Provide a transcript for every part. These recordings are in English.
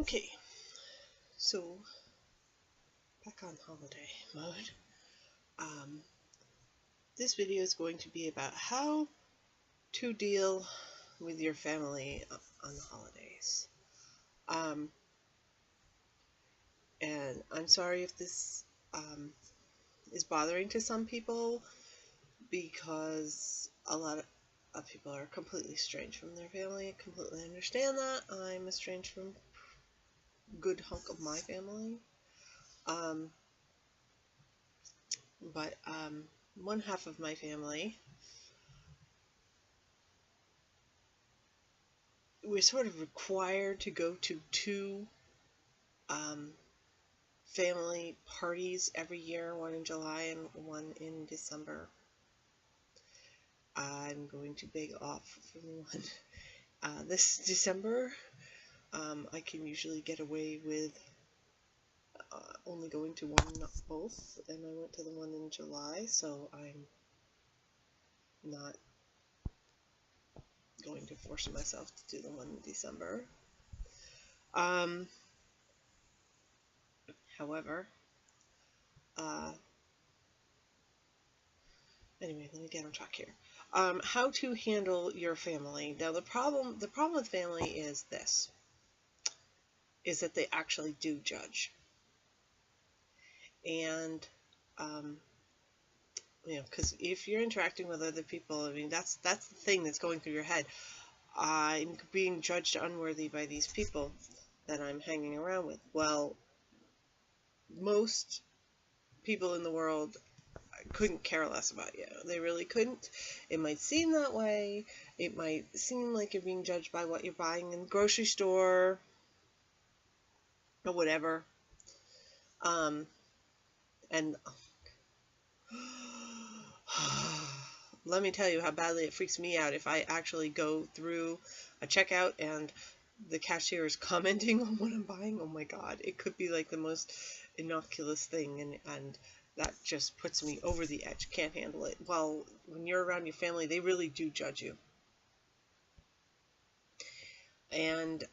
Okay, so back on holiday mode. This video is going to be about how to deal with your family on the holidays. And I'm sorry if this is bothering to some people, because a lot of people are completely estranged from their family. I completely understand that. I'm estranged from a good hunk of my family. But one half of my family, we're sort of required to go to two family parties every year, one in July and one in December. I'm going to beg off from one this December. I can usually get away with only going to one, not both, and I went to the one in July, so I'm not going to force myself to do the one in December. However, anyway, let me get on track here. How to handle your family. Now, the problem with family is this, is that they actually do judge. And, you know, because if you're interacting with other people, I mean, that's the thing that's going through your head. I'm being judged unworthy by these people that I'm hanging around with. Well, most people in the world couldn't care less about you. They really couldn't. It might seem that way. It might seem like you're being judged by what you're buying in the grocery store or whatever. And let me tell you how badly it freaks me out if I actually go through a checkout and the cashier is commenting on what I'm buying. Oh my God, it could be like the most innocuous thing, and that just puts me over the edge. Can't handle it. Well, when you're around your family, they really do judge you. And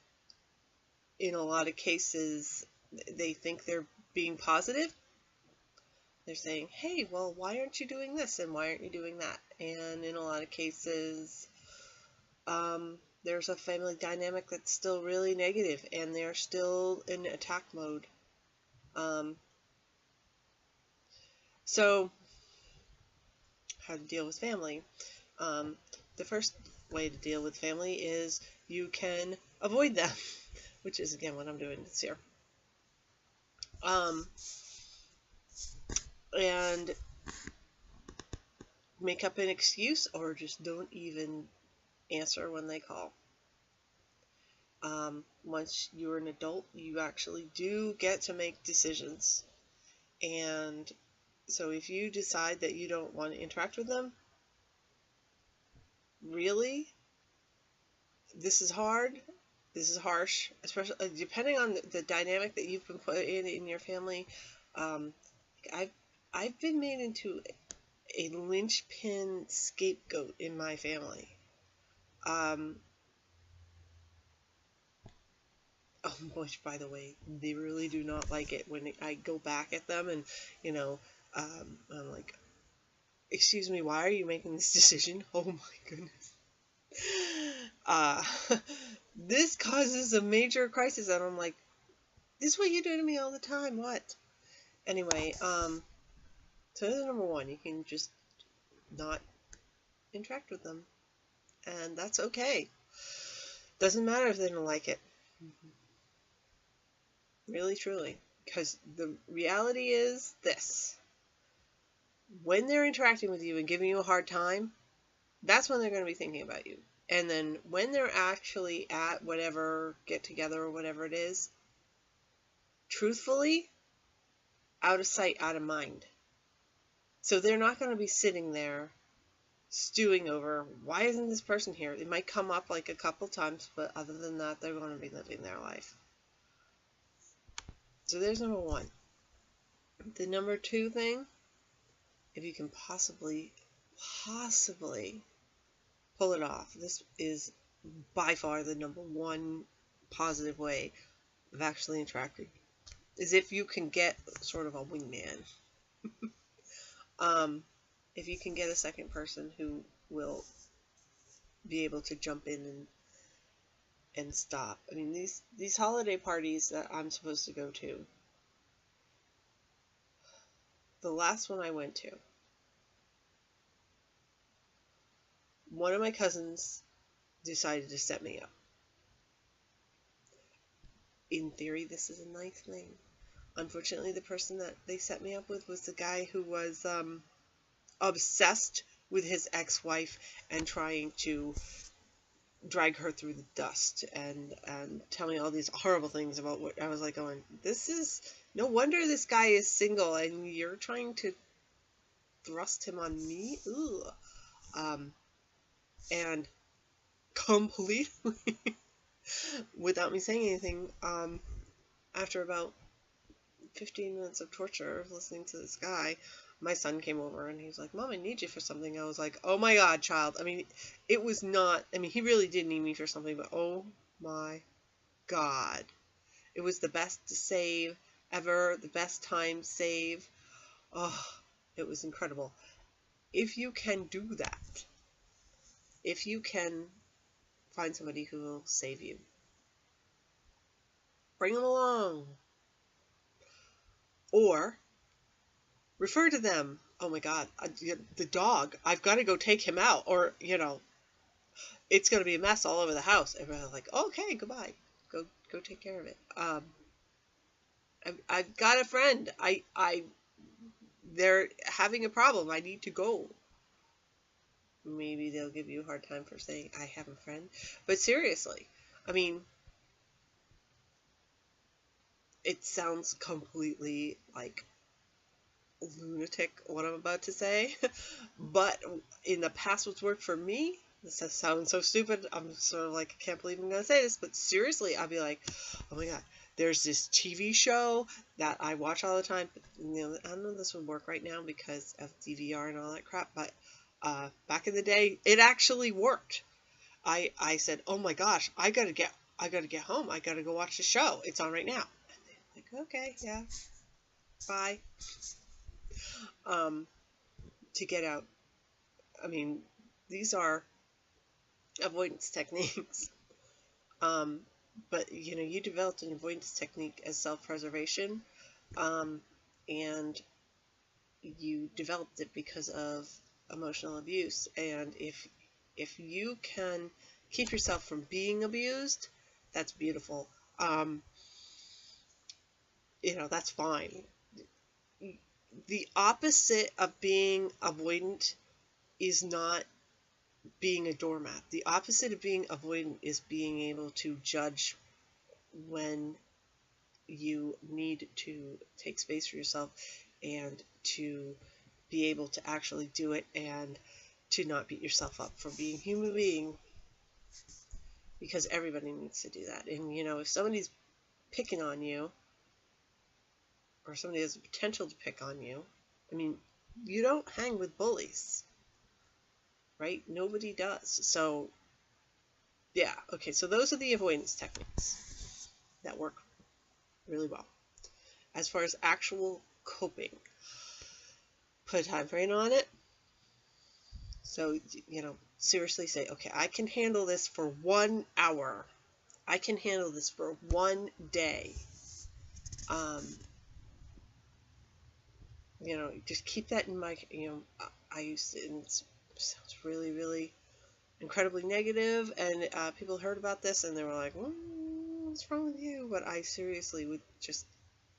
in a lot of cases, they think they're being positive. They're saying, hey, well, why aren't you doing this and why aren't you doing that? And in a lot of cases, there's a family dynamic that's still really negative, and they're still in attack mode. So, how to deal with family? The first way to deal with family is you can avoid them, which is, again, what I'm doing this year. And make up an excuse, or just don't even answer when they call. Once you're an adult, you actually do get to make decisions. And so if you decide that you don't want to interact with them, really, this is hard, this is harsh, especially depending on the dynamic that you've been put in your family. I've been made into a linchpin scapegoat in my family. Which, by the way, they really do not like it when I go back at them and, you know, I'm like, excuse me, why are you making this decision? Oh my goodness. This causes a major crisis, and I'm like, this is what you do to me all the time, what? Anyway, so that's number one. You can just not interact with them, and that's okay. Doesn't matter if they don't like it. Really, truly. Because the reality is this. When they're interacting with you and giving you a hard time, that's when they're going to be thinking about you. And then when they're actually at whatever get-together or whatever it is, truthfully, out of sight, out of mind. So they're not going to be sitting there stewing over, why isn't this person here? It might come up like a couple times, but other than that, they're going to be living their life. So there's number one. The number two thing, if you can possibly pull it off, this is by far the number one positive way of actually interacting is if you can get sort of a wingman. If you can get a second person who will be able to jump in and stop. I mean, these holiday parties that I'm supposed to go to, the last one I went to, one of my cousins decided to set me up. In theory, this is a nice thing. Unfortunately, the person that they set me up with was the guy who was obsessed with his ex-wife and trying to drag her through the dust and tell me all these horrible things about what I was like going, this is no wonder this guy is single and you're trying to thrust him on me. Ugh. And completely without me saying anything, after about 15 minutes of torture of listening to this guy, my son came over and he was like, Mom, I need you for something. I was like, oh my God, child. I mean, it was not, I mean, he really did need me for something, but oh my God. It was the best save ever, the best time save. Oh, it was incredible. If you can do that, if you can find somebody who will save you, bring them along. Or refer to them. Oh my God, the dog, I've got to go take him out, or, you know, it's going to be a mess all over the house. Everybody's like, okay, goodbye. Go take care of it. I've got a friend. They're having a problem. I need to go. Maybe they'll give you a hard time for saying, I have a friend. But seriously, I mean, it sounds completely like lunatic what I'm about to say, but in the past what's worked for me, this sounds so stupid, I'm sort of like, I can't believe I'm gonna say this, but seriously, I'll be like, oh my God, there's this TV show that I watch all the time, but, you know, I don't know if this would work right now because of DVR and all that crap, but back in the day, it actually worked. I said, oh my gosh, I gotta get home, I gotta go watch the show, it's on right now. And they're like, okay, yeah, bye. To get out. I mean, these are avoidance techniques. But, you know, you developed an avoidance technique as self-preservation, and you developed it because of emotional abuse. And if you can keep yourself from being abused, that's beautiful. You know, that's fine. The opposite of being avoidant is not being a doormat. The opposite of being avoidant is being able to judge when you need to take space for yourself and to be able to actually do it and to not beat yourself up for being a human being, because everybody needs to do that. And, you know, if somebody's picking on you, or somebody has the potential to pick on you, I mean, you don't hang with bullies, right? Nobody does. So, yeah, okay, so those are the avoidance techniques that work really well. As far as actual coping, put a time frame on it. So, you know, seriously say, okay, I can handle this for 1 hour. I can handle this for 1 day. You know, just keep that in mind. You know, I used to, and it sounds really, really incredibly negative, and people heard about this and they were like, what's wrong with you? But I seriously would just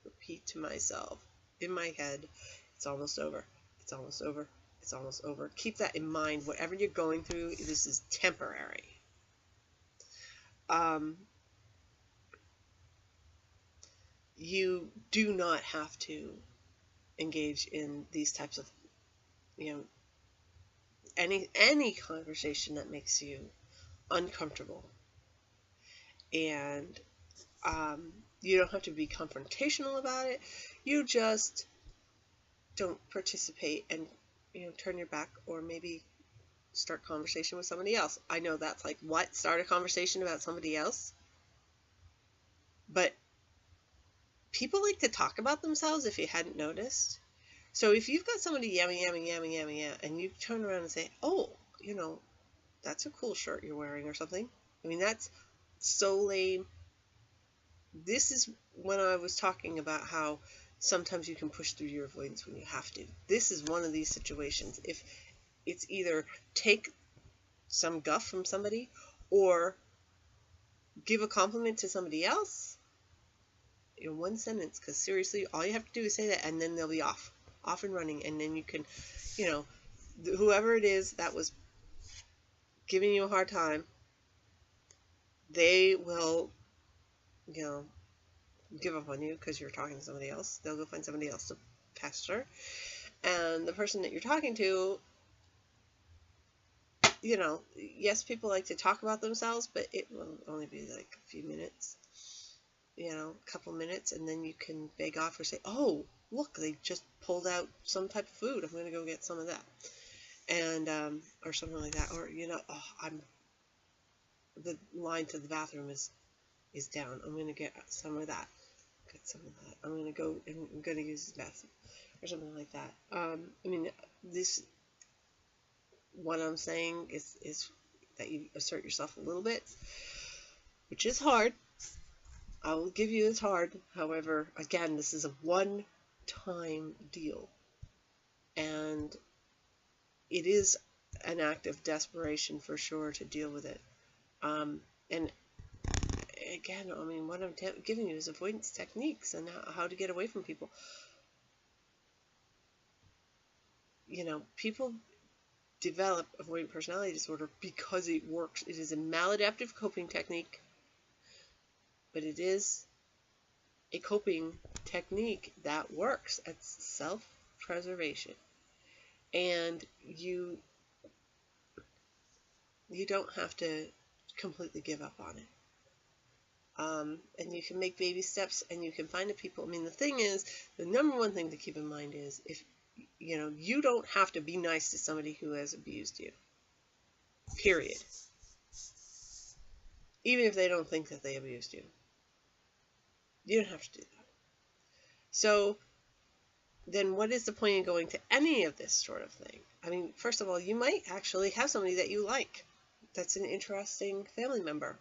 repeat to myself in my head, it's almost over, it's almost over, it's almost over. Keep that in mind. Whatever you're going through, this is temporary. You do not have to engage in these types of, you know, any conversation that makes you uncomfortable. And you don't have to be confrontational about it. You just don't participate and, you know, turn your back, or maybe start conversation with somebody else. I know that's like, what? Start a conversation about somebody else? But people like to talk about themselves, if you hadn't noticed. So if you've got somebody yamming, and you turn around and say, oh, that's a cool shirt you're wearing or something. I mean, that's so lame. This is when I was talking about how sometimes you can push through your avoidance when you have to. This is one of these situations. If it's either take some guff from somebody or give a compliment to somebody else in one sentence, because seriously, all you have to do is say that, and then they'll be off and running, and then you can, whoever it is that was giving you a hard time, they will, give up on you because you're talking to somebody else. They'll go find somebody else to pester, and the person that you're talking to, yes, people like to talk about themselves, but it will only be like a few minutes, a couple minutes, and then you can beg off or say, oh, look, they just pulled out some type of food. I'm going to go get some of that. And, or something like that. Or, the line to the bathroom is down. I'm going to get some of that. I'm going to go and I'm going to use the bathroom. Or something like that. What I'm saying is that you assert yourself a little bit, which is hard. I will give you it's hard. However, again, this is a one-time deal. And it is an act of desperation for sure to deal with it. And again, what I'm giving you is avoidance techniques and how to get away from people. People develop avoidant personality disorder because it works. It is a maladaptive coping technique, but it is a coping technique that works. It's self-preservation. And you don't have to completely give up on it. And you can make baby steps, and you can find the people. The thing is, the number one thing to keep in mind is, if you don't have to be nice to somebody who has abused you. Period. Even if they don't think that they abused you. You don't have to do that. So then what is the point in going to any of this sort of thing? First of all, you might actually have somebody that you like. That's an interesting family member.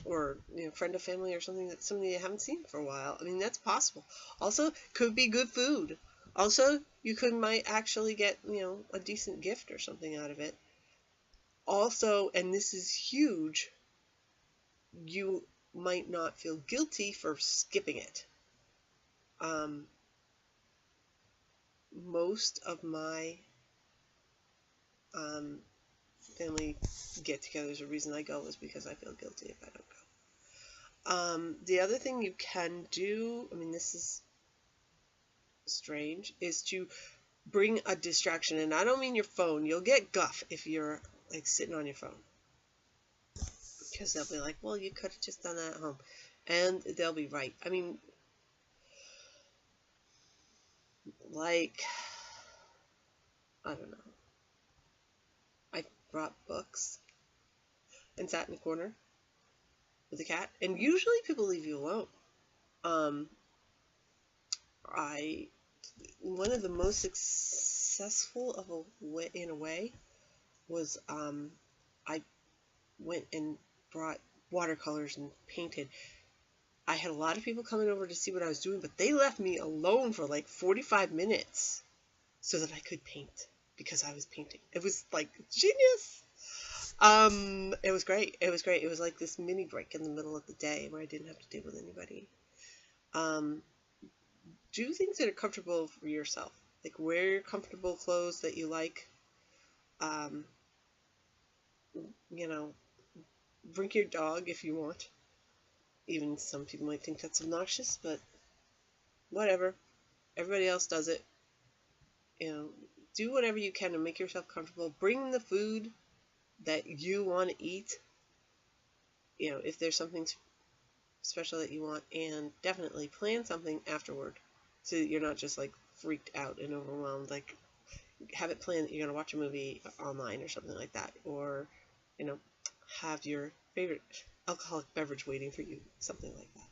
Or, friend of family, or somebody you haven't seen for a while. That's possible. Also, could be good food. Also, you might actually get, a decent gift or something out of it. Also, and this is huge, you might not feel guilty for skipping it. Most of my family get-togethers, the reason I go is because I feel guilty if I don't go. The other thing you can do, this is strange, is to bring a distraction. And I don't mean your phone. You'll get guff if you're sitting on your phone, because they'll be like, well, you could have just done that at home, and they'll be right. I don't know, I brought books and sat in the corner with a cat, and usually people leave you alone. One of the most successful in a way was I went and brought watercolors and painted. I had a lot of people coming over to see what I was doing, but they left me alone for 45 minutes so that I could paint, because I was painting. It was genius. It was great. It was great. It was like this mini break in the middle of the day where I didn't have to deal with anybody. Do things that are comfortable for yourself. Wear comfortable clothes that you like. Bring your dog if you want. Even some people might think that's obnoxious, but whatever. Everybody else does it. Do whatever you can to make yourself comfortable. Bring the food that you want to eat. If there's something special that you want, and definitely plan something afterward so that you're not just freaked out and overwhelmed. Have it planned that you're going to watch a movie online or something like that, or have your favorite alcoholic beverage waiting for you, something like that.